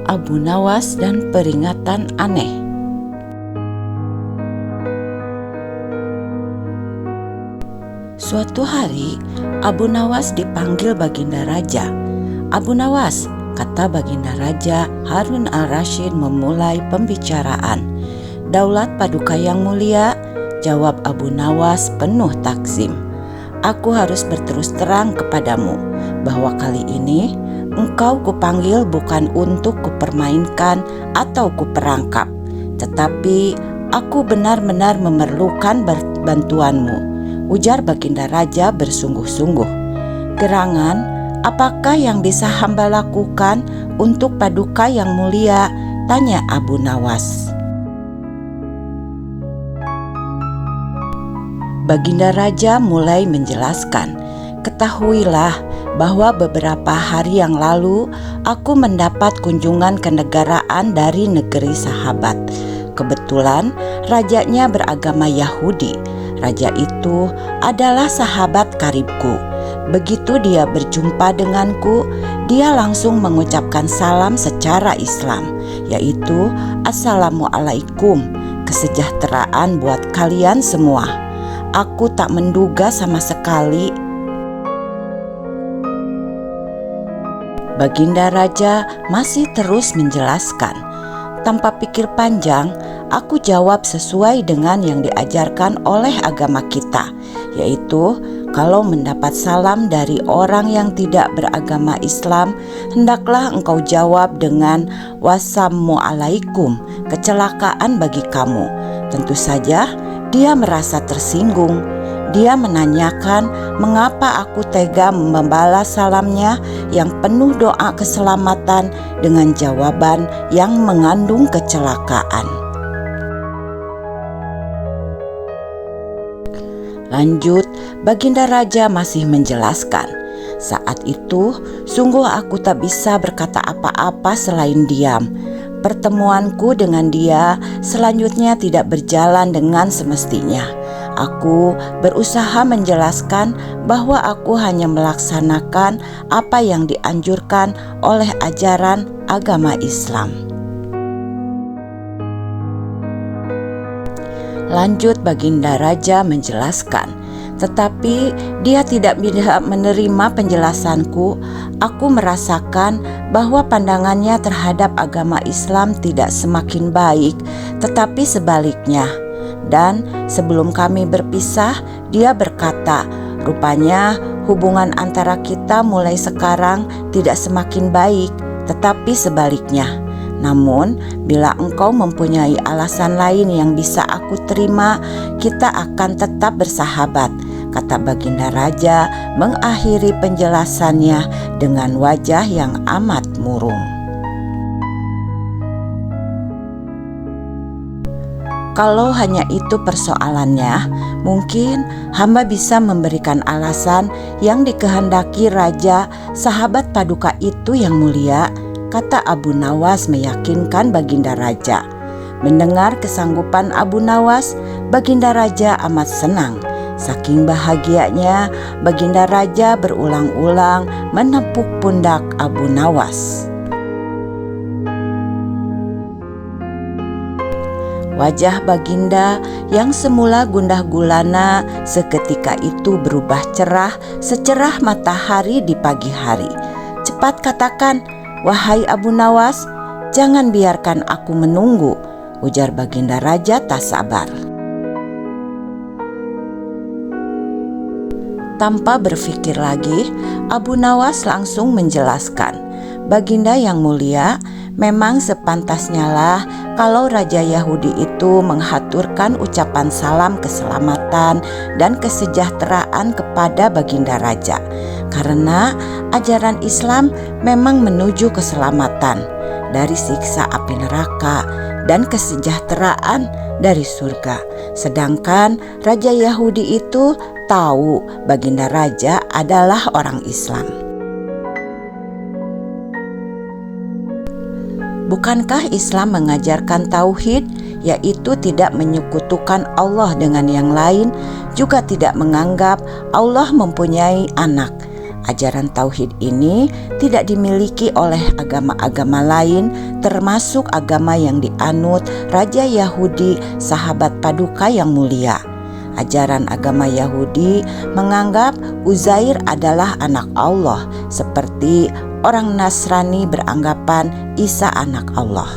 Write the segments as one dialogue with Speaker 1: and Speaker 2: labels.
Speaker 1: Abu Nawas dan peringatan aneh. Suatu hari, Abu Nawas dipanggil Baginda Raja. "Abu Nawas," kata Baginda Raja Harun al-Rasyid memulai pembicaraan. "Daulat Paduka yang mulia," jawab Abu Nawas penuh takzim. "Aku harus berterus terang kepadamu bahwa kali ini engkau kupanggil bukan untuk kupermainkan atau kuperangkap, tetapi aku benar-benar memerlukan bantuanmu," ujar Baginda Raja bersungguh-sungguh. "Gerangan, apakah yang bisa hamba lakukan untuk Paduka yang mulia?" tanya Abu Nawas. Baginda Raja mulai menjelaskan, "Ketahuilah bahwa beberapa hari yang lalu aku mendapat kunjungan kenegaraan dari negeri sahabat. Kebetulan rajanya beragama Yahudi. Raja itu adalah sahabat karibku. Begitu dia berjumpa denganku, dia langsung mengucapkan salam secara Islam, yaitu Assalamualaikum, kesejahteraan buat kalian semua. Aku tak menduga sama sekali." Baginda Raja masih terus menjelaskan. "Tanpa pikir panjang, aku jawab sesuai dengan yang diajarkan oleh agama kita, yaitu kalau mendapat salam dari orang yang tidak beragama Islam, hendaklah engkau jawab dengan Wassalamualaikum, kecelakaan bagi kamu." Tentu saja dia merasa tersinggung. Dia menanyakan mengapa aku tega membalas salamnya yang penuh doa keselamatan dengan jawaban yang mengandung kecelakaan. Lanjut, Baginda Raja masih menjelaskan, "Saat itu sungguh aku tak bisa berkata apa-apa selain diam. Pertemuanku dengan dia selanjutnya tidak berjalan dengan semestinya. Aku berusaha menjelaskan bahwa aku hanya melaksanakan apa yang dianjurkan oleh ajaran agama Islam." Lanjut, Baginda Raja menjelaskan, "Tetapi dia tidak bisa menerima penjelasanku. Aku merasakan bahwa pandangannya terhadap agama Islam tidak semakin baik, tetapi sebaliknya. Dan sebelum kami berpisah, dia berkata, rupanya hubungan antara kita mulai sekarang tidak semakin baik, tetapi sebaliknya. Namun, bila engkau mempunyai alasan lain yang bisa aku terima, kita akan tetap bersahabat," kata Baginda Raja mengakhiri penjelasannya dengan wajah yang amat murung. Kalau hanya itu persoalannya, mungkin hamba bisa memberikan alasan yang dikehendaki Raja sahabat Paduka itu yang mulia, kata Abu Nawas meyakinkan Baginda Raja. Mendengar kesanggupan Abu Nawas, Baginda Raja amat senang. Saking bahagianya, Baginda Raja berulang-ulang menepuk pundak Abu Nawas. Wajah Baginda yang semula gundah gulana seketika itu berubah cerah secerah matahari di pagi hari. "Cepat katakan, wahai Abu Nawas, jangan biarkan aku menunggu," ujar Baginda Raja tak sabar. Tanpa berpikir lagi, Abu Nawas langsung menjelaskan, "Baginda yang mulia, memang sepantasnya lah kalau Raja Yahudi itu menghaturkan ucapan salam keselamatan dan kesejahteraan kepada Baginda Raja. Karena ajaran Islam memang menuju keselamatan dari siksa api neraka dan kesejahteraan dari surga. Sedangkan Raja Yahudi itu tahu Baginda Raja adalah orang Islam. Bukankah Islam mengajarkan tauhid, yaitu tidak menyekutukan Allah dengan yang lain, juga tidak menganggap Allah mempunyai anak. Ajaran tauhid ini tidak dimiliki oleh agama-agama lain, termasuk agama yang dianut Raja Yahudi, sahabat Paduka yang mulia. Ajaran agama Yahudi menganggap Uzair adalah anak Allah, seperti orang Nasrani beranggapan Isa anak Allah.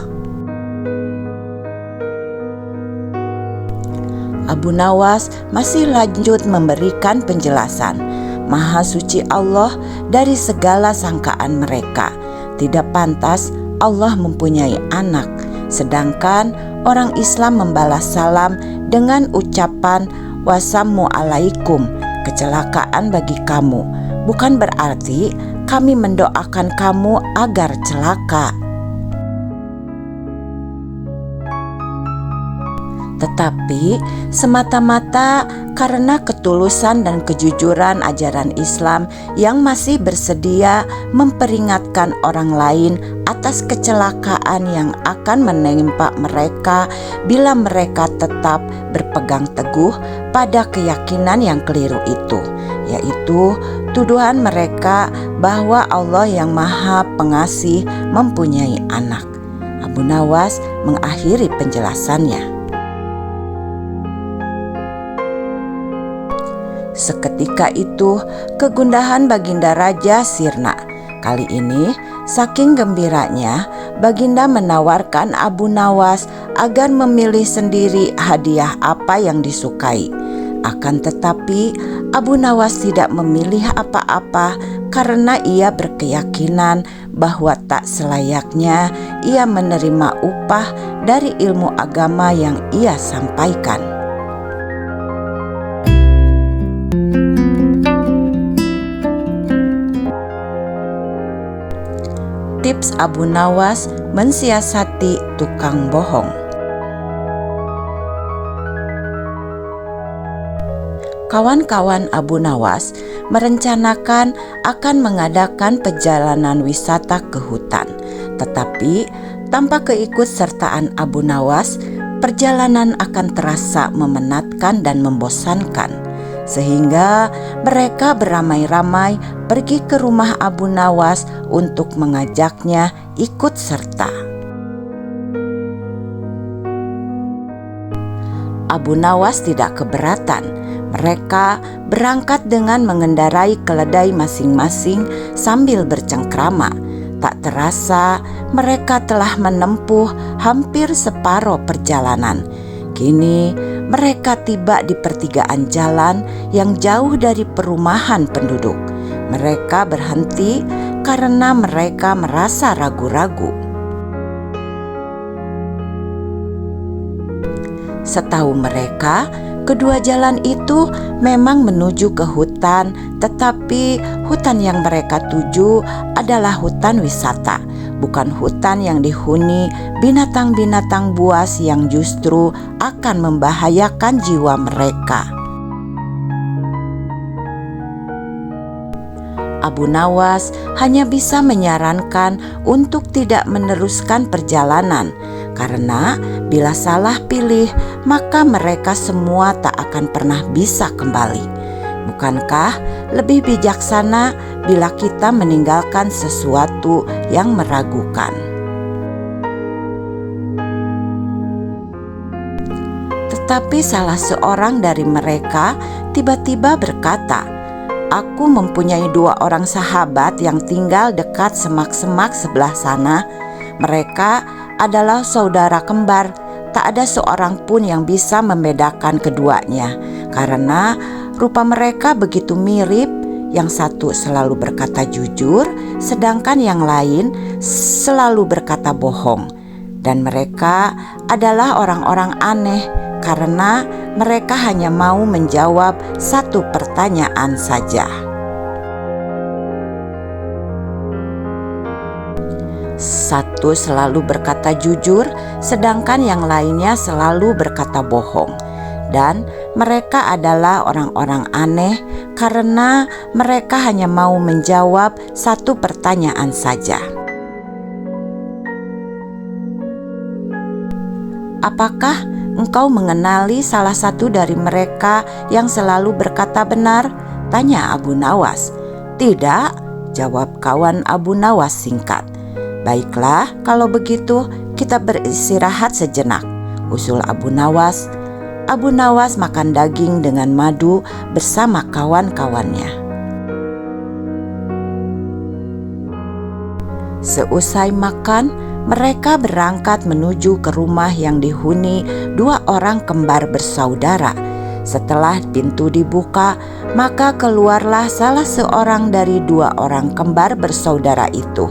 Speaker 1: Abu Nawas masih lanjut memberikan penjelasan. Maha suci Allah dari segala sangkaan mereka. Tidak pantas Allah mempunyai anak. Sedangkan orang Islam membalas salam dengan ucapan wassalamualaikum, kecelakaan bagi kamu. Bukan berarti kami mendoakan kamu agar celaka, tetapi semata-mata karena ketulusan dan kejujuran ajaran Islam yang masih bersedia memperingatkan orang lain atas kecelakaan yang akan menimpa mereka bila mereka tetap berpegang teguh pada keyakinan yang keliru itu, yaitu tuduhan mereka bahwa Allah yang Maha Pengasih mempunyai anak. Abu Nawas mengakhiri penjelasannya. Seketika itu, kegundahan Baginda Raja sirna. Kali ini, saking gembiranya, Baginda menawarkan Abu Nawas agar memilih sendiri hadiah apa yang disukai. Akan tetapi, Abu Nawas tidak memilih apa-apa karena ia berkeyakinan bahwa tak selayaknya ia menerima upah dari ilmu agama yang ia sampaikan. Tips Abu Nawas mensiasati tukang bohong. Kawan-kawan Abu Nawas merencanakan akan mengadakan perjalanan wisata ke hutan. Tetapi tanpa keikutsertaan Abu Nawas, perjalanan akan terasa memenatkan dan membosankan. Sehingga mereka beramai-ramai pergi ke rumah Abu Nawas untuk mengajaknya ikut serta. Abu Nawas tidak keberatan. Mereka berangkat dengan mengendarai keledai masing-masing sambil bercengkrama. Tak terasa mereka telah menempuh hampir separuh perjalanan. Kini mereka tiba di pertigaan jalan yang jauh dari perumahan penduduk. Mereka berhenti karena mereka merasa ragu-ragu. Setahu mereka, kedua jalan itu memang menuju ke hutan, tetapi hutan yang mereka tuju adalah hutan wisata, bukan hutan yang dihuni binatang-binatang buas yang justru akan membahayakan jiwa mereka. Abu Nawas hanya bisa menyarankan untuk tidak meneruskan perjalanan, karena bila salah pilih, maka mereka semua tak akan pernah bisa kembali. Bukankah lebih bijaksana bila kita meninggalkan sesuatu yang meragukan? Tetapi salah seorang dari mereka tiba-tiba berkata, "Aku mempunyai 2 orang sahabat yang tinggal dekat semak-semak sebelah sana. Mereka adalah saudara kembar. Tak ada seorang pun yang bisa membedakan keduanya, karena rupa mereka begitu mirip. Yang satu selalu berkata jujur, sedangkan yang lain selalu berkata bohong. Dan mereka adalah orang-orang aneh, karena mereka hanya mau menjawab satu pertanyaan saja." Satu selalu berkata jujur, sedangkan yang lainnya selalu berkata bohong. Dan mereka adalah orang-orang aneh karena mereka hanya mau menjawab satu pertanyaan saja. apakah engkau mengenali salah satu dari mereka yang selalu berkata benar? Tanya Abu Nawas. Tidak, jawab kawan Abu Nawas singkat. Baiklah, kalau begitu kita beristirahat sejenak, usul Abu Nawas. Abu Nawas makan daging dengan madu bersama kawan-kawannya. Seusai makan, mereka berangkat menuju ke rumah yang dihuni 2 orang kembar bersaudara. Setelah pintu dibuka, maka keluarlah salah seorang dari 2 orang kembar bersaudara itu.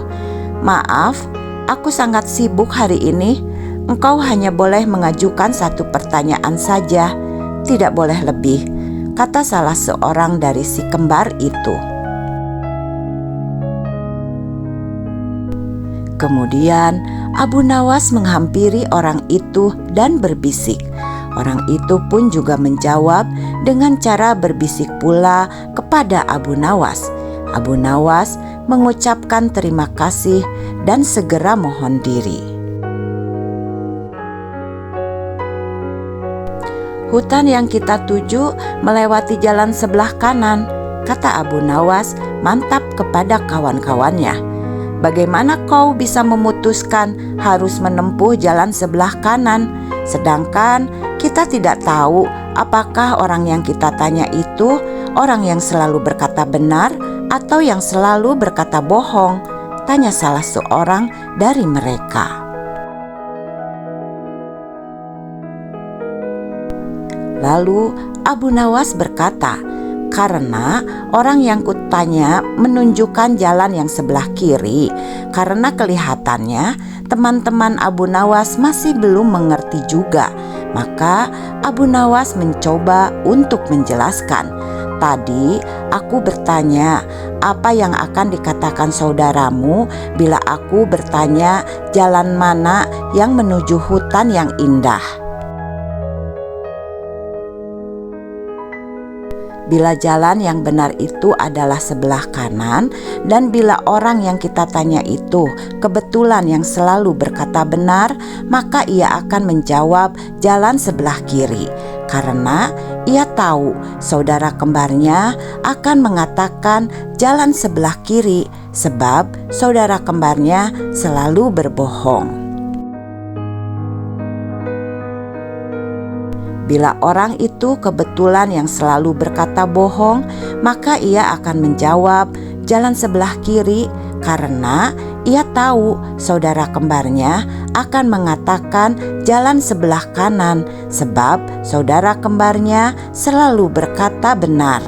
Speaker 1: Maaf, aku sangat sibuk hari ini. Engkau hanya boleh mengajukan 1 pertanyaan saja, tidak boleh lebih, kata salah seorang dari si kembar itu. Kemudian Abu Nawas menghampiri orang itu dan berbisik. Orang itu pun juga menjawab dengan cara berbisik pula kepada Abu Nawas. Abu Nawas mengucapkan terima kasih dan segera mohon diri. Hutan yang kita tuju melewati jalan sebelah kanan, kata Abu Nawas mantap kepada kawan-kawannya. Bagaimana kau bisa memutuskan harus menempuh jalan sebelah kanan, sedangkan kita tidak tahu apakah orang yang kita tanya itu orang yang selalu berkata benar atau yang selalu berkata bohong? Tanya salah seorang dari mereka. Lalu Abu Nawas berkata, karena orang yang kutanya menunjukkan jalan yang sebelah kiri, karena kelihatannya teman-teman Abu Nawas masih belum mengerti juga. Maka Abu Nawas mencoba untuk menjelaskan. Tadi aku bertanya, apa yang akan dikatakan saudaramu bila aku bertanya jalan mana yang menuju hutan yang indah? Bila jalan yang benar itu adalah sebelah kanan, dan bila orang yang kita tanya itu kebetulan yang selalu berkata benar, maka ia akan menjawab jalan sebelah kiri, karena ia tahu saudara kembarnya akan mengatakan jalan sebelah kiri, sebab saudara kembarnya selalu berbohong. Bila orang itu kebetulan yang selalu berkata bohong, maka ia akan menjawab jalan sebelah kiri, karena ia tahu saudara kembarnya akan mengatakan jalan sebelah kanan, sebab saudara kembarnya selalu berkata benar.